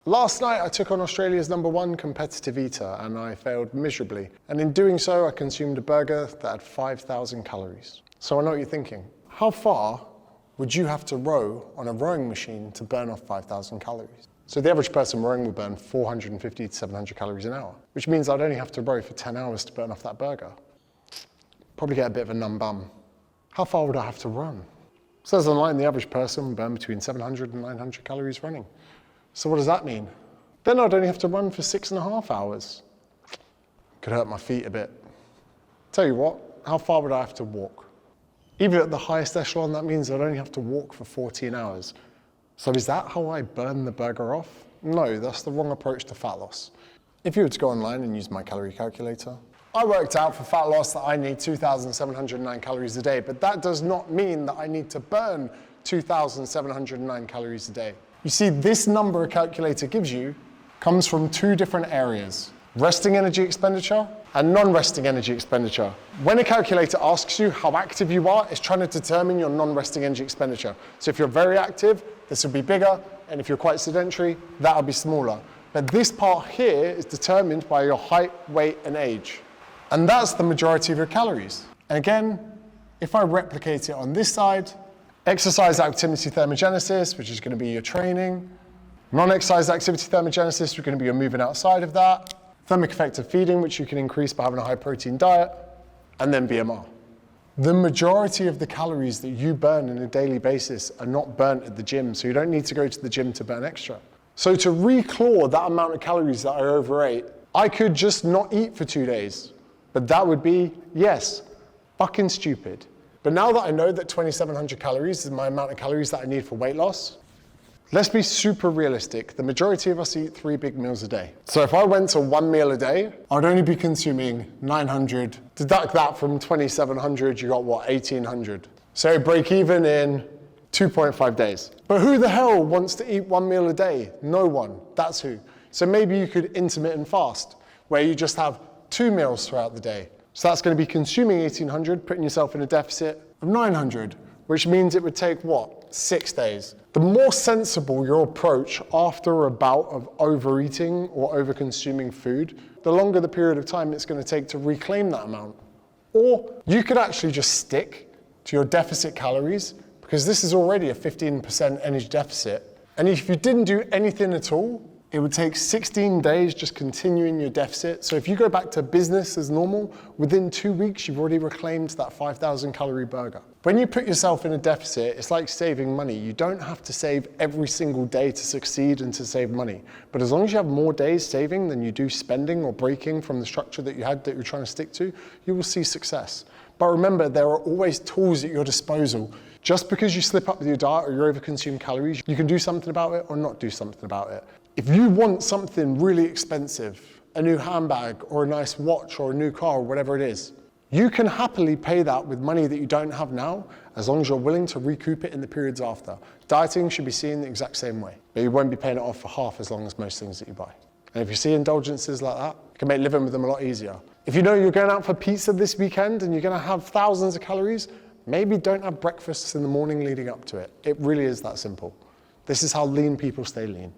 Last night I took on Australia's #1 competitive eater and I failed miserably. And in doing so, I consumed a burger that had 5,000 calories. So I know what you're thinking. How far would you have to row on a rowing machine to burn off 5,000 calories? So the average person rowing will burn 450 to 700 calories an hour, which means I'd only have to row for 10 hours to burn off that burger. Probably get a bit of a numb bum. How far would I have to run? It says online the average person will burn between 700 and 900 calories running. So what does that mean? Then I'd only have to run for 6.5 hours. Could hurt my feet a bit. Tell you what, how far would I have to walk? Even at the highest echelon, that means I'd only have to walk for 14 hours. So is that how I burn the burger off? No, that's the wrong approach to fat loss. If you were to go online and use my calorie calculator, I worked out for fat loss that I need 2,709 calories a day, but that does not mean that I need to burn 2,709 calories a day. You see, this number a calculator gives you comes from two different areas: resting energy expenditure and non-resting energy expenditure. When a calculator asks you how active you are, it's trying to determine your non-resting energy expenditure. So if you're very active, this will be bigger, and if you're quite sedentary, that'll be smaller. But this part here is determined by your height, weight, and age. And that's the majority of your calories. And again, if I replicate it on this side, exercise activity thermogenesis, which is going to be your training. Non-exercise activity thermogenesis, which is going to be your moving outside of that. Thermic effective feeding, which you can increase by having a high protein diet. And then BMR. The majority of the calories that you burn on a daily basis are not burnt at the gym, so you don't need to go to the gym to burn extra. So to reclaw that amount of calories that I overate, I could just not eat for 2 days. But that would be, yes, fucking stupid. But now that I know that 2,700 calories is my amount of calories that I need for weight loss, let's be super realistic. The majority of us eat 3 big meals a day. So if I went to 1 meal a day, I'd only be consuming 900. Deduct that from 2,700, you got what, 1,800. So break even in 2.5 days. But who the hell wants to eat 1 meal a day? No one, that's who. So maybe you could intermittent fast, where you just have 2 meals throughout the day. So that's going to be consuming 1,800, putting yourself in a deficit of 900, which means it would take, what, 6 days. The more sensible your approach after a bout of overeating or over-consuming food, the longer the period of time it's going to take to reclaim that amount. Or you could actually just stick to your deficit calories, because this is already a 15% energy deficit. And if you didn't do anything at all, it would take 16 days just continuing your deficit. So if you go back to business as normal, within 2 weeks, you've already reclaimed that 5,000 calorie burger. When you put yourself in a deficit, it's like saving money. You don't have to save every single day to succeed and to save money. But as long as you have more days saving than you do spending or breaking from the structure that you had that you're trying to stick to, you will see success. But remember, there are always tools at your disposal. Just because you slip up with your diet or you overconsume calories, you can do something about it or not do something about it. If you want something really expensive, a new handbag or a nice watch or a new car or whatever it is, you can happily pay that with money that you don't have now, as long as you're willing to recoup it in the periods after. Dieting should be seen the exact same way, but you won't be paying it off for half as long as most things that you buy. And if you see indulgences like that, you can make living with them a lot easier. If you know you're going out for pizza this weekend and you're going to have thousands of calories, maybe don't have breakfasts in the morning leading up to it. It really is that simple. This is how lean people stay lean.